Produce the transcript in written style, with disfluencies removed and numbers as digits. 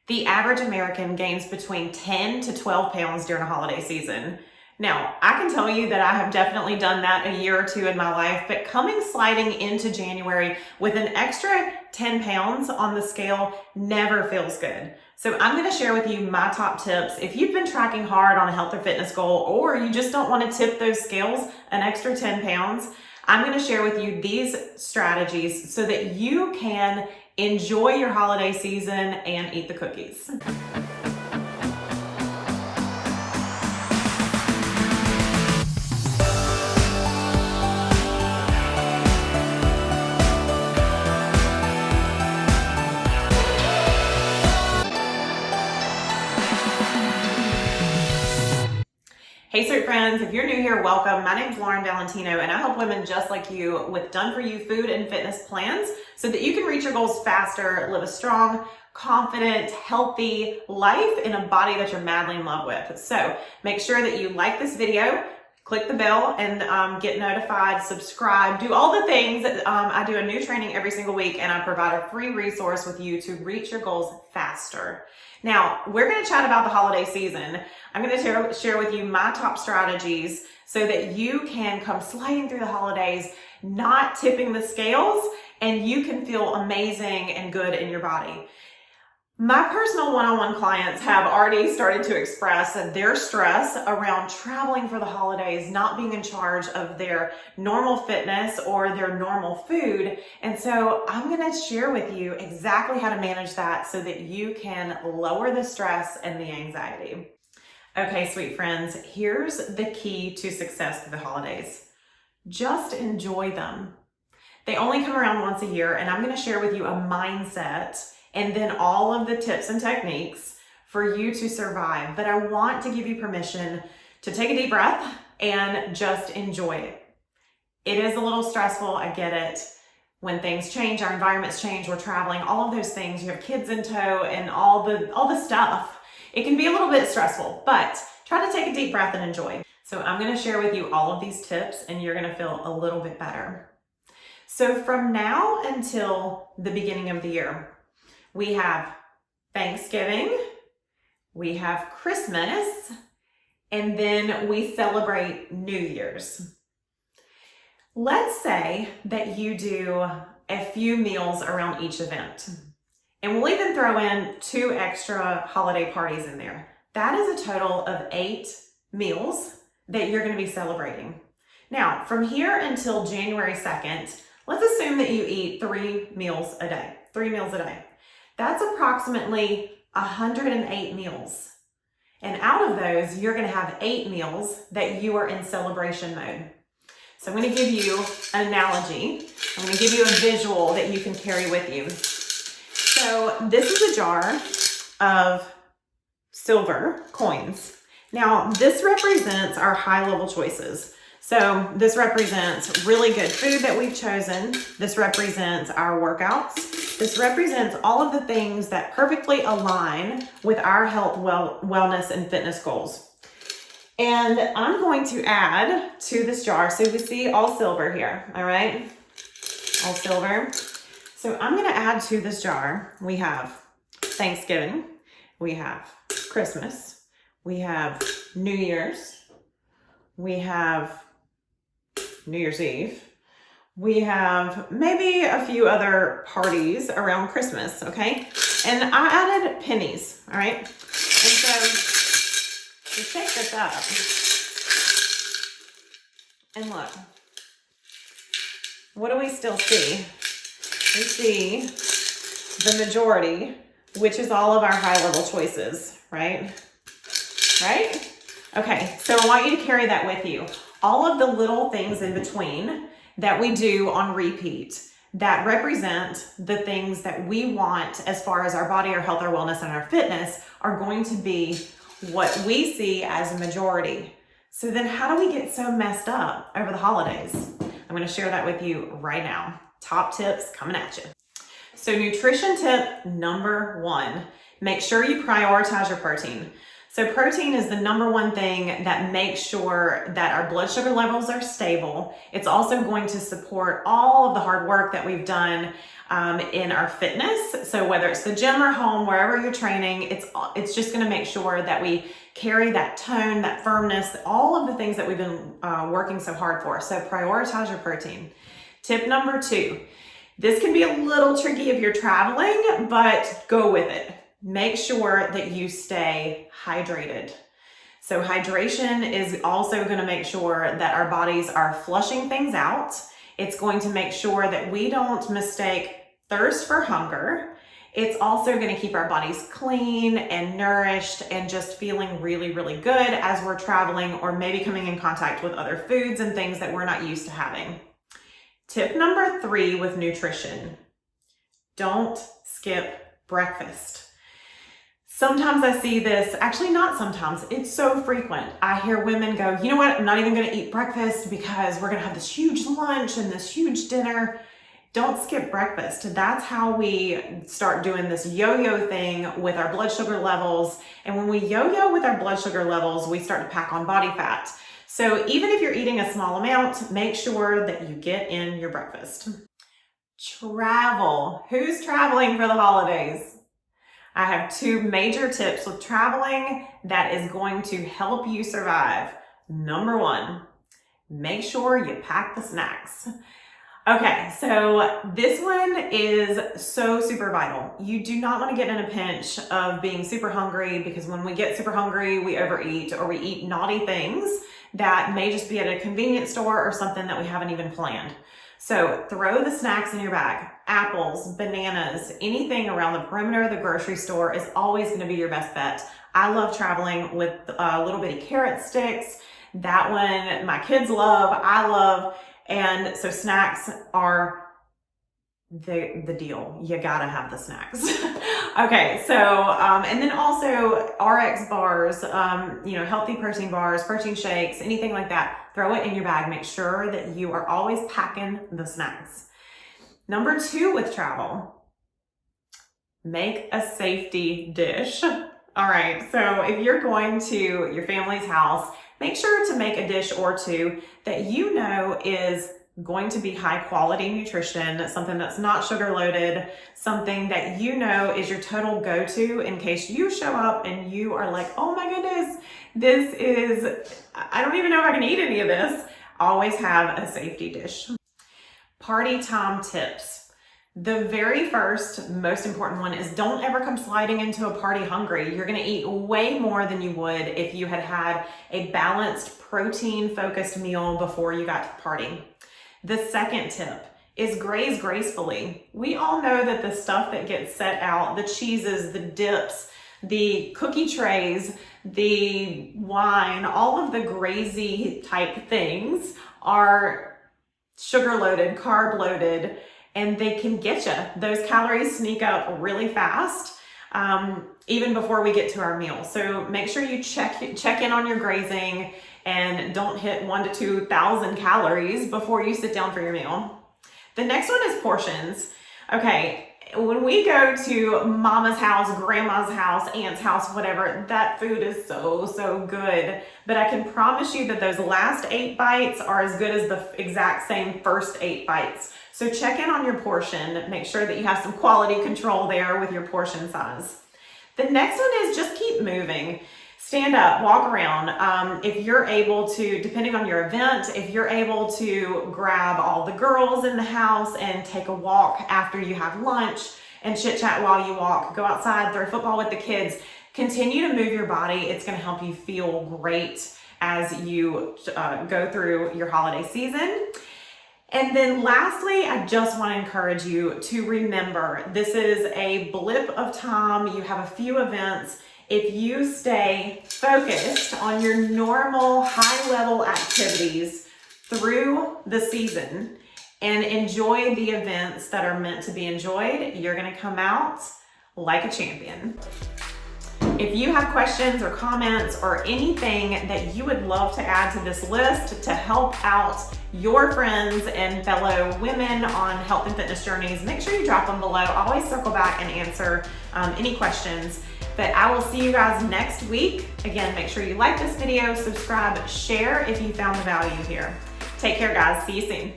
The average American gains between 10 to 12 pounds during a holiday season. Now, I can tell you that I have definitely done that a year or two in my life, but coming sliding into January with an extra 10 pounds on the scale never feels good. So I'm going to share with you my top tips. If you've been tracking hard on a health or fitness goal, or you just don't want to tip those scales an extra 10 pounds, I'm going to share with you these strategies so that you can enjoy your holiday season and eat the cookies. Hey Sweet Friends, if you're new here, welcome. My name's Valentino and I help women just like you with done-for-you food and fitness plans so that you can reach your goals faster, live a strong, confident, healthy life in a body that you're madly in love with. So make sure that you like this video, click the bell and get notified, subscribe, do all the things that I do a new training every single week and I provide a free resource with you to reach your goals faster. Now, we're going to chat about the holiday season. I'm going to share with you my top strategies so that you can come sliding through the holidays, not tipping the scales, and you can feel amazing and good in your body. My personal one-on-one clients have already started to express their stress around traveling for the holidays, not being in charge of their normal fitness or their normal food. And so I'm going to share with you exactly how to manage that so that you can lower the stress and the anxiety. Okay, sweet friends, here's the key to success through the holidays. Just enjoy them. They only come around once a year, and I'm going to share with you a mindset and then all of the tips and techniques for you to survive. But I want to give you permission to take a deep breath and just enjoy it. It is a little stressful, I get it. When things change, our environments change, we're traveling, all of those things, you have kids in tow and all the stuff. It can be a little bit stressful, but try to take a deep breath and enjoy. So I'm going to share with you all of these tips and you're going to feel a little bit better. So from now until the beginning of the year, we have Thanksgiving, we have Christmas, and then we celebrate New Year's. Let's say that you do a few meals around each event. And we'll even throw in 2 extra holiday parties in there. That is a total of 8 meals that you're going to be celebrating. Now, from here until January 2nd, let's assume that you eat 3 meals a day. 3 meals a day. That's approximately 108 meals. And out of those, you're going to have 8 meals that you are in celebration mode. So I'm going to give you an analogy. I'm going to give you a visual that you can carry with you. So this is a jar of silver coins. Now, this represents our high-level choices. So this represents really good food that we've chosen. This represents our workouts. This represents all of the things that perfectly align with our health, wellness, and fitness goals. And I'm going to add to this jar, so we see all silver here, all right? All silver. So I'm going to add to this jar, we have Thanksgiving, we have Christmas, we have New Year's, we have New Year's Eve, we have maybe a few other parties around Christmas, okay? And I added pennies, all right? And so you take this up and look, what do we still see? We see the majority, which is all of our high-level choices, right? Right? Okay, so I want you to carry that with you. All of the little things in between that we do on repeat that represent the things that we want as far as our body, our health, our wellness, and our fitness are going to be what we see as a majority. So then how do we get so messed up over the holidays? I'm going to share that with you right now. Top tips coming at you. So nutrition tip number 1, make sure you prioritize your protein. So protein is the number one thing that makes sure that our blood sugar levels are stable. It's also going to support all of the hard work that we've done in our fitness. So whether it's the gym or home, wherever you're training, it's just going to make sure that we carry that tone, that firmness, all of the things that we've been working so hard for. So prioritize your protein. Tip number 2. This can be a little tricky if you're traveling, but go with it. Make sure that you stay hydrated. So hydration is also going to make sure that our bodies are flushing things out. It's going to make sure that we don't mistake thirst for hunger. It's also going to keep our bodies clean and nourished and just feeling really, really good as we're traveling or maybe coming in contact with other foods and things that we're not used to having. Tip number 3 with nutrition: don't skip breakfast. Sometimes I see this, actually not sometimes, it's so frequent. I hear women go, you know what, I'm not even gonna eat breakfast because we're gonna have this huge lunch and this huge dinner. Don't skip breakfast. That's how we start doing this yo-yo thing with our blood sugar levels. And when we yo-yo with our blood sugar levels, we start to pack on body fat. So even if you're eating a small amount, make sure that you get in your breakfast. Travel. Who's traveling for the holidays? I have 2 major tips with traveling that is going to help you survive. Number 1, make sure you pack the snacks. Okay, so this one is so super vital. You do not want to get in a pinch of being super hungry, because when we get super hungry, we overeat or we eat naughty things that may just be at a convenience store or something that we haven't even planned. So throw the snacks in your bag. Apples, bananas, anything around the perimeter of the grocery store is always going to be your best bet. I love traveling with little bitty carrot sticks. That one my kids love, I love. And so snacks are the deal. You gotta have the snacks. Okay, so, and then also RX bars, healthy protein bars, protein shakes, anything like that, throw it in your bag. Make sure that you are always packing the snacks. Number 2 with travel, make a safety dish. All right, so if you're going to your family's house, make sure to make a dish or 2 that you know is going to be high quality nutrition, something that's not sugar loaded, something that you know is your total go-to in case you show up and you are like, oh my goodness, I don't even know if I can eat any of this. Always have a safety dish. Party time tips. The very first, most important one is don't ever come sliding into a party hungry. You're gonna eat way more than you would if you had a balanced, protein-focused meal before you got to the party. The second tip is graze gracefully. We all know that the stuff that gets set out, the cheeses, the dips, the cookie trays, the wine, all of the grazy type things are sugar loaded, carb loaded, and they can get you. Those calories sneak up really fast, even before we get to our meal. So make sure you check in on your grazing and don't hit 1,000 to 2,000 calories before you sit down for your meal. The next one is portions. Okay, when we go to mama's house, grandma's house, aunt's house, whatever, that food is so good. But I can promise you that those last 8 bites are as good as the exact same first 8 bites. So check in on your portion. Make sure that you have some quality control there with your portion size. The next one is just keep moving. Stand up, walk around. If you're able to, depending on your event, if you're able to grab all the girls in the house and take a walk after you have lunch and chit chat while you walk, go outside, throw football with the kids, continue to move your body. It's going to help you feel great as you go through your holiday season. And then lastly, I just want to encourage you to remember, this is a blip of time. You have a few events. If you stay focused on your normal high-level activities through the season and enjoy the events that are meant to be enjoyed, you're going to come out like a champion. If you have questions or comments or anything that you would love to add to this list to help out your friends and fellow women on health and fitness journeys, make sure you drop them below. I'll always circle back and answer any questions. But I will see you guys next week. Again, make sure you like this video, subscribe, share if you found the value here. Take care, guys. See you soon.